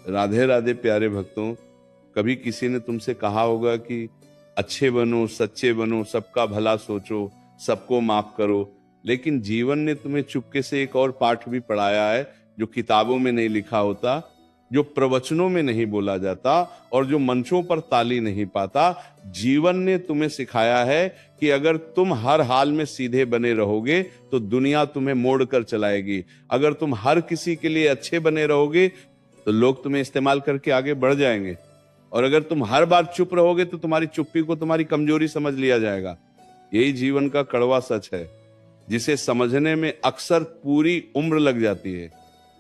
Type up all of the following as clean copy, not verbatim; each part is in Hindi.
राधे राधे प्यारे भक्तों। कभी किसी ने तुमसे कहा होगा कि अच्छे बनो, सच्चे बनो, सबका भला सोचो, सबको माफ करो, लेकिन जीवन ने तुम्हें चुपके से एक और पाठ भी पढ़ाया है जो किताबों में नहीं लिखा होता, जो प्रवचनों में नहीं बोला जाता और जो मंचों पर ताली नहीं पाता। जीवन ने तुम्हें सिखाया है कि अगर तुम हर हाल में सीधे बने रहोगे तो दुनिया तुम्हें मोड़ कर चलाएगी। अगर तुम हर किसी के लिए अच्छे बने रहोगे तो लोग तुम्हें इस्तेमाल करके आगे बढ़ जाएंगे, और अगर तुम हर बार चुप रहोगे तो तुम्हारी चुप्पी को तुम्हारी कमजोरी समझ लिया जाएगा। यही जीवन का कड़वा सच है, जिसे समझने में अक्सर पूरी उम्र लग जाती है।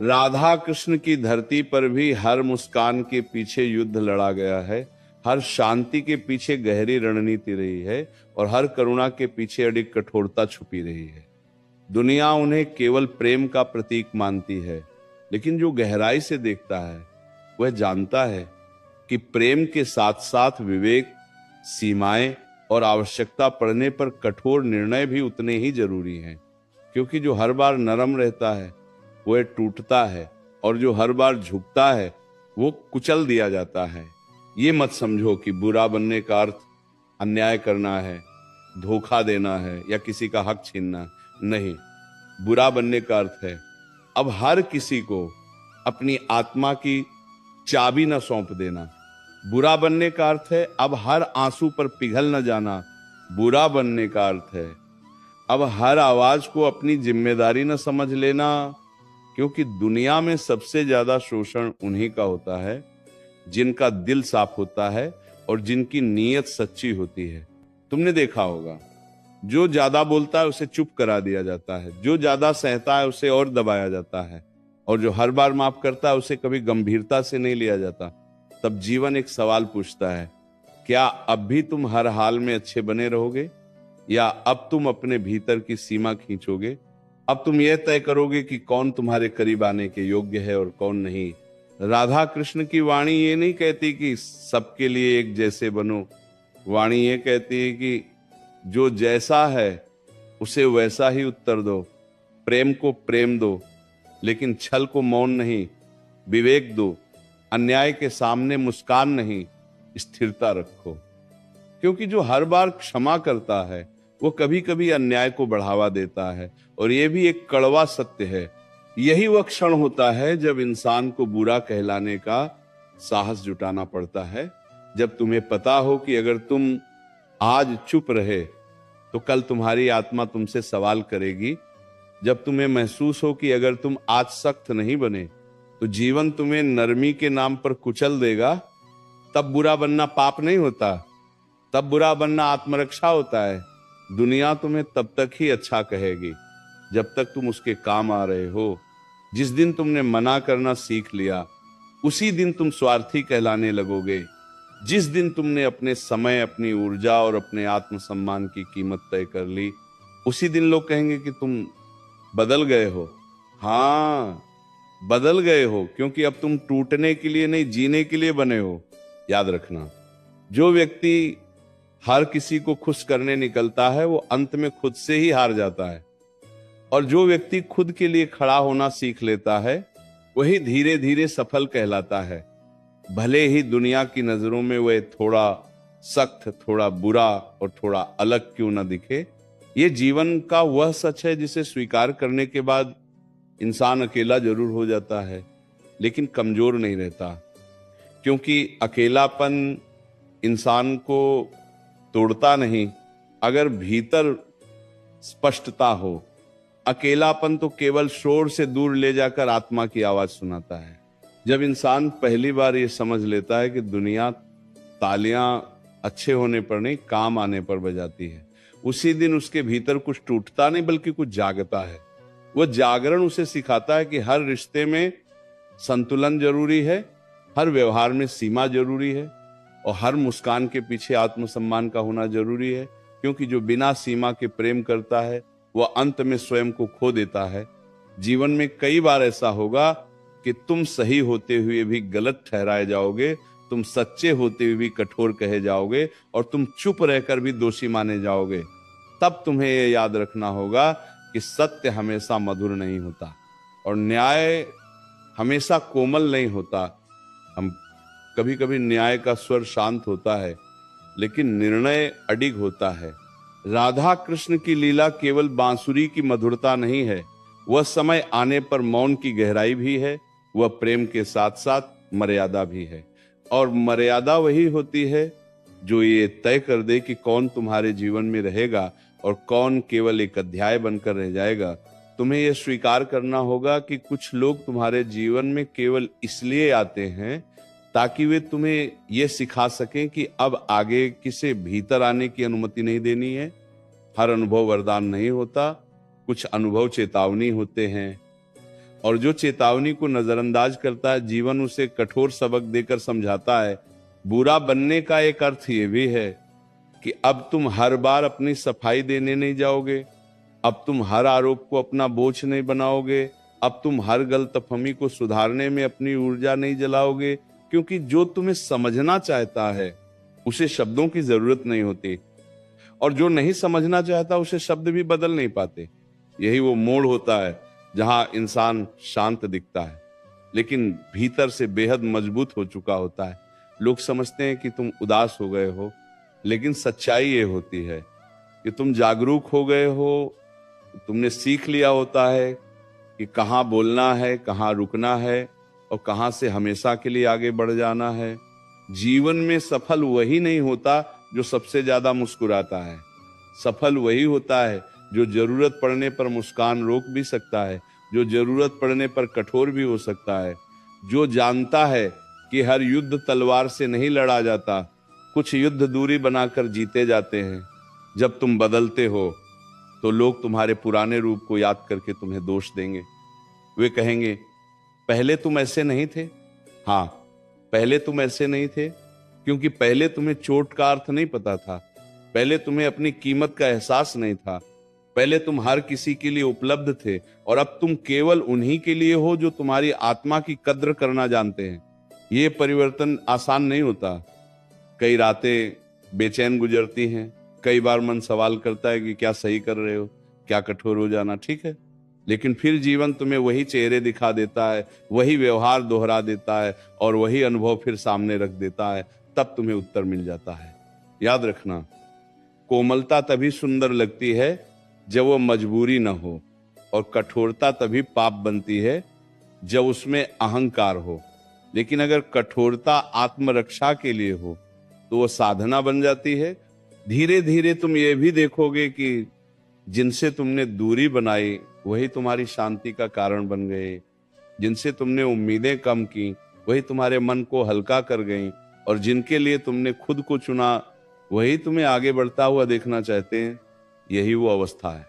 राधा कृष्ण की धरती पर भी हर मुस्कान के पीछे युद्ध लड़ा गया है, हर शांति के पीछे गहरी रणनीति रही है और हर करुणा के पीछे अडिग कठोरता छुपी रही है। दुनिया उन्हें केवल प्रेम का प्रतीक मानती है, लेकिन जो गहराई से देखता है वह जानता है कि प्रेम के साथ साथ विवेक, सीमाएं और आवश्यकता पड़ने पर कठोर निर्णय भी उतने ही जरूरी हैं। क्योंकि जो हर बार नरम रहता है वह टूटता है, और जो हर बार झुकता है वो कुचल दिया जाता है। ये मत समझो कि बुरा बनने का अर्थ अन्याय करना है, धोखा देना है या किसी का हक छीनना। नहीं, बुरा बनने का अर्थ है अब हर किसी को अपनी आत्मा की चाबी न सौंप देना। बुरा बनने का अर्थ है अब हर आंसू पर पिघल न जाना। बुरा बनने का अर्थ है अब हर आवाज को अपनी जिम्मेदारी न समझ लेना। क्योंकि दुनिया में सबसे ज्यादा शोषण उन्हीं का होता है जिनका दिल साफ होता है और जिनकी नीयत सच्ची होती है। तुमने देखा होगा, जो ज्यादा बोलता है उसे चुप करा दिया जाता है, जो ज्यादा सहता है उसे और दबाया जाता है, और जो हर बार माफ करता है उसे कभी गंभीरता से नहीं लिया जाता। तब जीवन एक सवाल पूछता है, क्या अब भी तुम हर हाल में अच्छे बने रहोगे, या अब तुम अपने भीतर की सीमा खींचोगे? अब तुम यह तय करोगे कि कौन तुम्हारे करीब आने के योग्य है और कौन नहीं। राधा कृष्ण की वाणी ये नहीं कहती कि सबके लिए एक जैसे बनो। वाणी ये कहती है कि जो जैसा है उसे वैसा ही उत्तर दो। प्रेम को प्रेम दो, लेकिन छल को मौन नहीं। विवेक दो, अन्याय के सामने मुस्कान नहीं, स्थिरता रखो। क्योंकि जो हर बार क्षमा करता है वो कभी कभी अन्याय को बढ़ावा देता है, और यह भी एक कड़वा सत्य है। यही वह क्षण होता है जब इंसान को बुरा कहलाने का साहस जुटाना पड़ता है। जब तुम्हें पता हो कि अगर तुम आज चुप रहे तो कल तुम्हारी आत्मा तुमसे सवाल करेगी। जब तुम्हें महसूस हो कि अगर तुम आज सख्त नहीं बने तो जीवन तुम्हें नरमी के नाम पर कुचल देगा, तब बुरा बनना पाप नहीं होता, तब बुरा बनना आत्मरक्षा होता है। दुनिया तुम्हें तब तक ही अच्छा कहेगी जब तक तुम उसके काम आ रहे हो। जिस दिन तुमने मना करना सीख लिया उसी दिन तुम स्वार्थी कहलाने लगोगे। जिस दिन तुमने अपने समय, अपनी ऊर्जा और अपने आत्मसम्मान की कीमत तय कर ली, उसी दिन लोग कहेंगे कि तुम बदल गए हो। हाँ, बदल गए हो, क्योंकि अब तुम टूटने के लिए नहीं, जीने के लिए बने हो। याद रखना, जो व्यक्ति हर किसी को खुश करने निकलता है वो अंत में खुद से ही हार जाता है, और जो व्यक्ति खुद के लिए खड़ा होना सीख लेता है वही धीरे धीरे सफल कहलाता है। भले ही दुनिया की नजरों में वह थोड़ा सख्त, थोड़ा बुरा और थोड़ा अलग क्यों ना दिखे। ये जीवन का वह सच है जिसे स्वीकार करने के बाद इंसान अकेला जरूर हो जाता है, लेकिन कमजोर नहीं रहता। क्योंकि अकेलापन इंसान को तोड़ता नहीं, अगर भीतर स्पष्टता हो। अकेलापन तो केवल शोर से दूर ले जाकर आत्मा की आवाज सुनाता है। जब इंसान पहली बार ये समझ लेता है कि दुनिया तालियां अच्छे होने पर नहीं, काम आने पर बजाती है, उसी दिन उसके भीतर कुछ टूटता नहीं बल्कि कुछ जागता है। वह जागरण उसे सिखाता है कि हर रिश्ते में संतुलन जरूरी है, हर व्यवहार में सीमा जरूरी है, और हर मुस्कान के पीछे आत्मसम्मान का होना जरूरी है। क्योंकि जो बिना सीमा के प्रेम करता है वह अंत में स्वयं को खो देता है। जीवन में कई बार ऐसा होगा कि तुम सही होते हुए भी गलत ठहराए जाओगे, तुम सच्चे होते हुए भी कठोर कहे जाओगे, और तुम चुप रहकर भी दोषी माने जाओगे। तब तुम्हें यह याद रखना होगा कि सत्य हमेशा मधुर नहीं होता और न्याय हमेशा कोमल नहीं होता। हम कभी कभी न्याय का स्वर शांत होता है, लेकिन निर्णय अडिग होता है। राधा कृष्ण की लीला केवल बांसुरी की मधुरता नहीं है, वह समय आने पर मौन की गहराई भी है, वह प्रेम के साथ साथ मर्यादा भी है। और मर्यादा वही होती है जो ये तय कर दे कि कौन तुम्हारे जीवन में रहेगा और कौन केवल एक अध्याय बनकर रह जाएगा। तुम्हें यह स्वीकार करना होगा कि कुछ लोग तुम्हारे जीवन में केवल इसलिए आते हैं ताकि वे तुम्हें यह सिखा सकें कि अब आगे किसे भीतर आने की अनुमति नहीं देनी है। हर अनुभव वरदान नहीं होता, कुछ अनुभव चेतावनी होते हैं, और जो चेतावनी को नजरअंदाज करता है जीवन उसे कठोर सबक देकर समझाता है। बुरा बनने का एक अर्थ ये भी है कि अब तुम हर बार अपनी सफाई देने नहीं जाओगे, अब तुम हर आरोप को अपना बोझ नहीं बनाओगे, अब तुम हर गलतफहमी को सुधारने में अपनी ऊर्जा नहीं जलाओगे, क्योंकि जो तुम्हें समझना चाहता है उसे शब्दों की जरूरत नहीं होती, और जो नहीं समझना चाहता उसे शब्द भी बदल नहीं पाते। यही वो मोड़ होता है जहां इंसान शांत दिखता है लेकिन भीतर से बेहद मजबूत हो चुका होता है। लोग समझते हैं कि तुम उदास हो गए हो, लेकिन सच्चाई ये होती है कि तुम जागरूक हो गए हो, तुमने सीख लिया होता है कि कहाँ बोलना है, कहाँ रुकना है और कहाँ से हमेशा के लिए आगे बढ़ जाना है। जीवन में सफल वही नहीं होता जो सबसे ज्यादा मुस्कुराता है, सफल वही होता है जो जरूरत पड़ने पर मुस्कान रोक भी सकता है, जो जरूरत पड़ने पर कठोर भी हो सकता है, जो जानता है कि हर युद्ध तलवार से नहीं लड़ा जाता, कुछ युद्ध दूरी बनाकर जीते जाते हैं। जब तुम बदलते हो तो लोग तुम्हारे पुराने रूप को याद करके तुम्हें दोष देंगे। वे कहेंगे पहले तुम ऐसे नहीं थे। हाँ, पहले तुम ऐसे नहीं थे क्योंकि पहले तुम्हें चोट का अर्थ नहीं पता था, पहले तुम्हें अपनी कीमत का एहसास नहीं था, पहले तुम हर किसी के लिए उपलब्ध थे और अब तुम केवल उन्हीं के लिए हो जो तुम्हारी आत्मा की कद्र करना जानते हैं। ये परिवर्तन आसान नहीं होता। कई रातें बेचैन गुजरती हैं, कई बार मन सवाल करता है कि क्या सही कर रहे हो, क्या कठोर हो जाना ठीक है, लेकिन फिर जीवन तुम्हें वही चेहरे दिखा देता है, वही व्यवहार दोहरा देता है और वही अनुभव फिर सामने रख देता है। तब तुम्हें उत्तर मिल जाता है। याद रखना, कोमलता तभी सुंदर लगती है जब वो मजबूरी न हो, और कठोरता तभी पाप बनती है जब उसमें अहंकार हो। लेकिन अगर कठोरता आत्मरक्षा के लिए हो तो वो साधना बन जाती है। धीरे धीरे तुम ये भी देखोगे कि जिनसे तुमने दूरी बनाई वही तुम्हारी शांति का कारण बन गए, जिनसे तुमने उम्मीदें कम की वही तुम्हारे मन को हल्का कर गई, और जिनके लिए तुमने खुद को चुना वही तुम्हें आगे बढ़ता हुआ देखना चाहते हैं। यही वो अवस्था है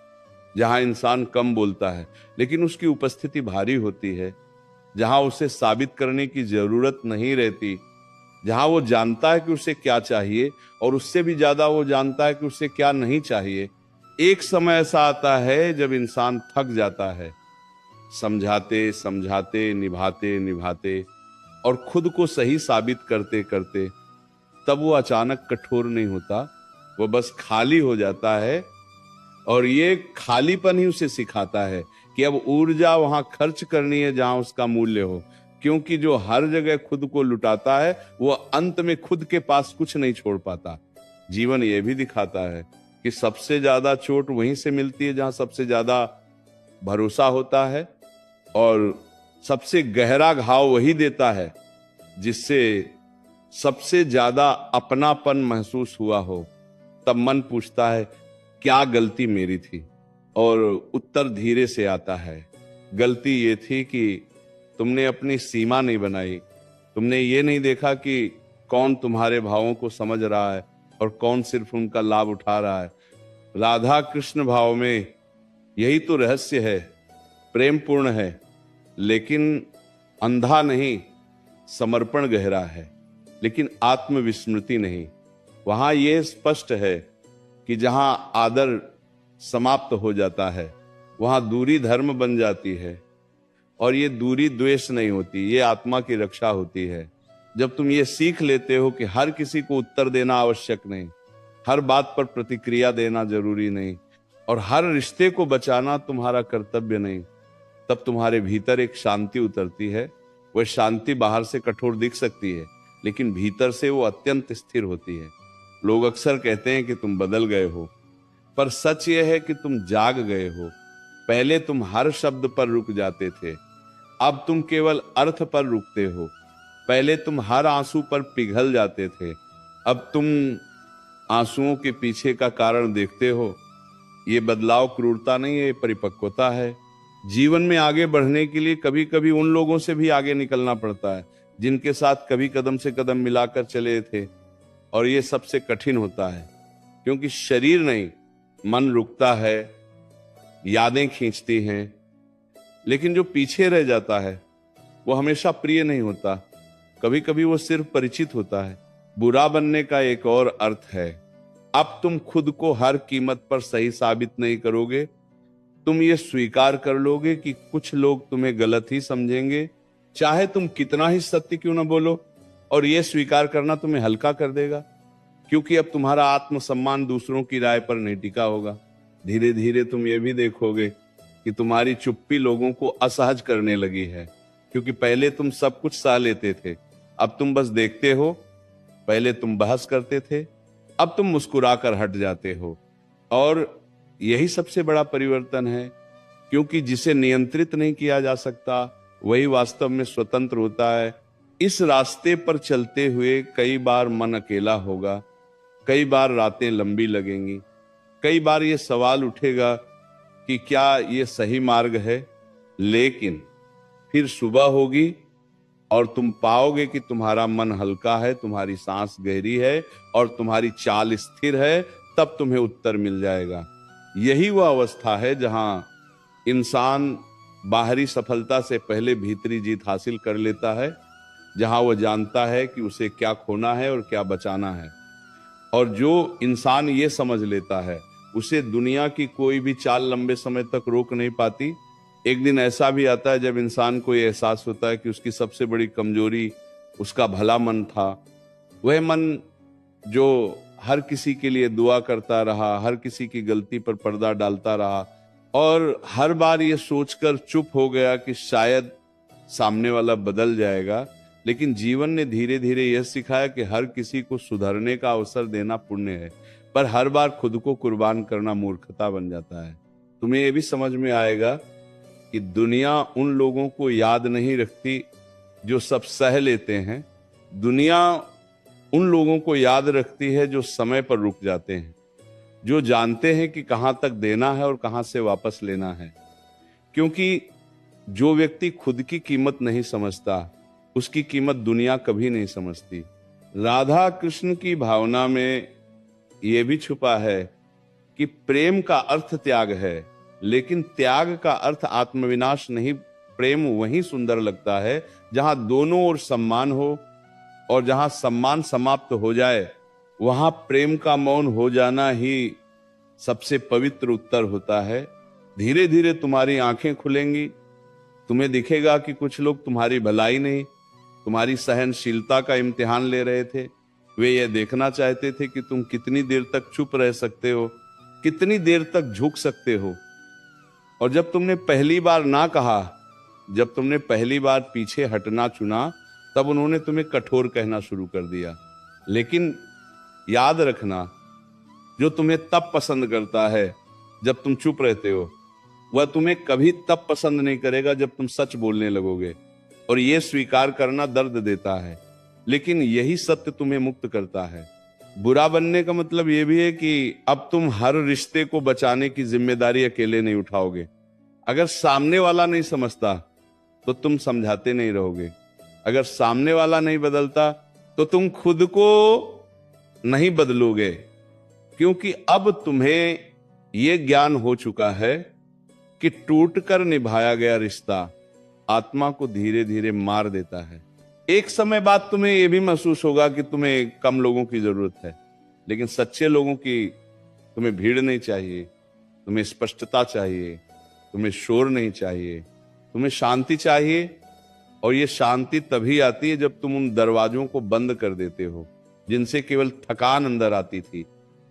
जहां इंसान कम बोलता है लेकिन उसकी उपस्थिति भारी होती है, जहां उसे साबित करने की जरूरत नहीं रहती, जहां वो जानता है कि उसे क्या चाहिए और उससे भी ज्यादा वो जानता है कि उसे क्या नहीं चाहिए। एक समय ऐसा आता है जब इंसान थक जाता है, समझाते समझाते, निभाते निभाते और खुद को सही साबित करते करते। तब वो अचानक कठोर नहीं होता, वो बस खाली हो जाता है, और ये खालीपन ही उसे सिखाता है कि अब ऊर्जा वहां खर्च करनी है जहां उसका मूल्य हो, क्योंकि जो हर जगह खुद को लुटाता है वो अंत में खुद के पास कुछ नहीं छोड़ पाता। जीवन ये भी दिखाता है कि सबसे ज्यादा चोट वहीं से मिलती है जहां सबसे ज्यादा भरोसा होता है, और सबसे गहरा घाव वही देता है जिससे सबसे ज्यादा अपनापन महसूस हुआ हो। तब मन पूछता है क्या गलती मेरी थी, और उत्तर धीरे से आता है, गलती ये थी कि तुमने अपनी सीमा नहीं बनाई, तुमने ये नहीं देखा कि कौन तुम्हारे भावों को समझ रहा है और कौन सिर्फ उनका लाभ उठा रहा है। राधा कृष्ण भाव में यही तो रहस्य है। प्रेम पूर्ण है लेकिन अंधा नहीं, समर्पण गहरा है लेकिन आत्मविस्मृति नहीं। वहां यह स्पष्ट है कि जहां आदर समाप्त हो जाता है वहां दूरी धर्म बन जाती है, और ये दूरी द्वेष नहीं होती, ये आत्मा की रक्षा होती है। जब तुम ये सीख लेते हो कि हर किसी को उत्तर देना आवश्यक नहीं, हर बात पर प्रतिक्रिया देना जरूरी नहीं, और हर रिश्ते को बचाना तुम्हारा कर्तव्य नहीं, तब तुम्हारे भीतर एक शांति उतरती है वह शांति बाहर से कठोर दिख सकती है, लेकिन भीतर से वो अत्यंत स्थिर होती है। लोग अक्सर कहते हैं कि तुम बदल गए हो, पर सच यह है कि तुम जाग गए हो। पहले तुम हर शब्द पर रुक जाते थे, अब तुम केवल अर्थ पर रुकते हो। पहले तुम हर आंसू पर पिघल जाते थे, अब तुम आंसुओं के पीछे का कारण देखते हो। ये बदलाव क्रूरता नहीं है, ये परिपक्वता है। जीवन में आगे बढ़ने के लिए कभी कभी उन लोगों से भी आगे निकलना पड़ता है जिनके साथ कभी कदम से कदम मिलाकर चले थे, और ये सबसे कठिन होता है, क्योंकि शरीर नहीं, मन रुकता है, यादें खींचती हैं, लेकिन जो पीछे रह जाता है वो हमेशा प्रिय नहीं होता। कभी कभी वो सिर्फ परिचित होता है। बुरा बनने का एक और अर्थ है, अब तुम खुद को हर कीमत पर सही साबित नहीं करोगे। तुम ये स्वीकार कर लोगे कि कुछ लोग तुम्हें गलत ही समझेंगे, चाहे तुम कितना ही सत्य क्यों ना बोलो, और ये स्वीकार करना तुम्हें हल्का कर देगा, क्योंकि अब तुम्हारा आत्मसम्मान दूसरों की राय पर नहीं टिका होगा। धीरे धीरे तुम ये भी देखोगे कि तुम्हारी चुप्पी लोगों को असहज करने लगी है, क्योंकि पहले तुम सब कुछ सह लेते थे, अब तुम बस देखते हो। पहले तुम बहस करते थे, अब तुम मुस्कुराकर हट जाते हो। और यही सबसे बड़ा परिवर्तन है, क्योंकि जिसे नियंत्रित नहीं किया जा सकता वही वास्तव में स्वतंत्र होता है। इस रास्ते पर चलते हुए कई बार मन अकेला होगा, कई बार रातें लंबी लगेंगी, कई बार ये सवाल उठेगा कि क्या ये सही मार्ग है। लेकिन फिर सुबह होगी और तुम पाओगे कि तुम्हारा मन हल्का है, तुम्हारी सांस गहरी है और तुम्हारी चाल स्थिर है। तब तुम्हें उत्तर मिल जाएगा। यही वह अवस्था है जहां इंसान बाहरी सफलता से पहले भीतरी जीत हासिल कर लेता है, जहां वह जानता है कि उसे क्या खोना है और क्या बचाना है। और जो इंसान ये समझ लेता है, उसे दुनिया की कोई भी चाल लंबे समय तक रोक नहीं पाती। एक दिन ऐसा भी आता है जब इंसान को ये एहसास होता है कि उसकी सबसे बड़ी कमजोरी उसका भला मन था। वह मन जो हर किसी के लिए दुआ करता रहा, हर किसी की गलती पर पर्दा डालता रहा, और हर बार ये सोचकर चुप हो गया कि शायद सामने वाला बदल जाएगा। लेकिन जीवन ने धीरे धीरे यह सिखाया कि हर किसी को सुधरने का अवसर देना पुण्य है, पर हर बार खुद को कुर्बान करना मूर्खता बन जाता है। तुम्हें यह भी समझ में आएगा कि दुनिया उन लोगों को याद नहीं रखती जो सब सह लेते हैं, दुनिया उन लोगों को याद रखती है जो समय पर रुक जाते हैं, जो जानते हैं कि कहां तक देना है और कहां से वापस लेना है। क्योंकि जो व्यक्ति खुद की कीमत नहीं समझता, उसकी कीमत दुनिया कभी नहीं समझती। राधा कृष्ण की भावना में यह भी छुपा है कि प्रेम का अर्थ त्याग है, लेकिन त्याग का अर्थ आत्मविनाश नहीं। प्रेम वहीं सुंदर लगता है जहां दोनों ओर सम्मान हो, और जहां सम्मान समाप्त हो जाए वहां प्रेम का मौन हो जाना ही सबसे पवित्र उत्तर होता है। धीरे धीरे तुम्हारी आंखें खुलेंगी, तुम्हें दिखेगा कि कुछ लोग तुम्हारी भलाई नहीं, तुम्हारी सहनशीलता का इम्तिहान ले रहे थे। वे यह देखना चाहते थे कि तुम कितनी देर तक चुप रह सकते हो, कितनी देर तक झुक सकते हो। और जब तुमने पहली बार ना कहा, जब तुमने पहली बार पीछे हटना चुना, तब उन्होंने तुम्हें कठोर कहना शुरू कर दिया। लेकिन याद रखना, जो तुम्हें तब पसंद करता है जब तुम चुप रहते हो, वह तुम्हें कभी तब पसंद नहीं करेगा जब तुम सच बोलने लगोगे। और यह स्वीकार करना दर्द देता है, लेकिन यही सत्य तुम्हें मुक्त करता है। बुरा बनने का मतलब यह भी है कि अब तुम हर रिश्ते को बचाने की जिम्मेदारी अकेले नहीं उठाओगे। अगर सामने वाला नहीं समझता तो तुम समझाते नहीं रहोगे। अगर सामने वाला नहीं बदलता तो तुम खुद को नहीं बदलोगे, क्योंकि अब तुम्हें यह ज्ञान हो चुका है कि टूटकर निभाया गया रिश्ता आत्मा को धीरे धीरे मार देता है। एक समय बाद तुम्हें यह भी महसूस होगा कि तुम्हें कम लोगों की जरूरत है, लेकिन सच्चे लोगों की तुम्हें भीड़ नहीं चाहिए, तुम्हें स्पष्टता चाहिए, तुम्हें शोर नहीं चाहिए, तुम्हें शांति चाहिए। और ये शांति तभी आती है जब तुम उन दरवाजों को बंद कर देते हो जिनसे केवल थकान अंदर आती थी।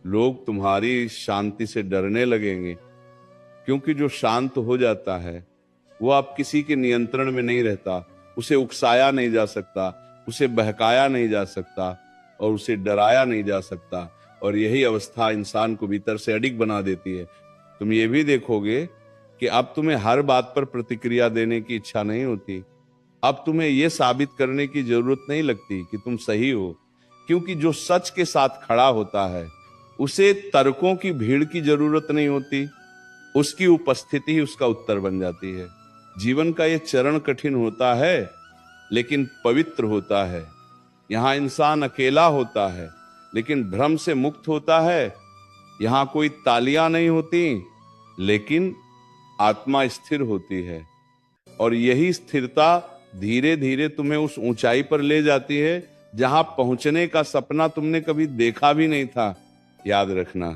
लोग तुम्हारी शांति से डरने लगेंगे, क्योंकि जो शांत हो जाता है वो अब किसी के नियंत्रण में नहीं रहता, उसे उकसाया नहीं जा सकता, उसे बहकाया नहीं जा सकता और उसे डराया नहीं जा सकता। और यही अवस्था इंसान को भीतर से अडिग बना देती है। तुम ये भी देखोगे कि अब तुम्हें हर बात पर प्रतिक्रिया देने की इच्छा नहीं होती। अब तुम्हें यह साबित करने की जरूरत नहीं लगती कि तुम सही हो, क्योंकि जो सच के साथ खड़ा होता है उसे तर्कों की भीड़ की जरूरत नहीं होती, उसकी उपस्थिति ही उसका उत्तर बन जाती है। जीवन का यह चरण कठिन होता है लेकिन पवित्र होता है। यहां इंसान अकेला होता है लेकिन भ्रम से मुक्त होता है। यहां कोई तालियां नहीं होती लेकिन आत्मा स्थिर होती है। और यही स्थिरता धीरे धीरे तुम्हें उस ऊंचाई पर ले जाती है जहां पहुंचने का सपना तुमने कभी देखा भी नहीं था। याद रखना,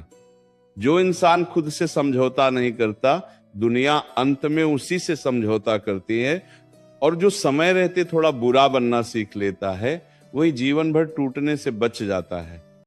जो इंसान खुद से समझौता नहीं करता, दुनिया अंत में उसी से समझौता करती है। और जो समय रहते थोड़ा बुरा बनना सीख लेता है, वही जीवन भर टूटने से बच जाता है।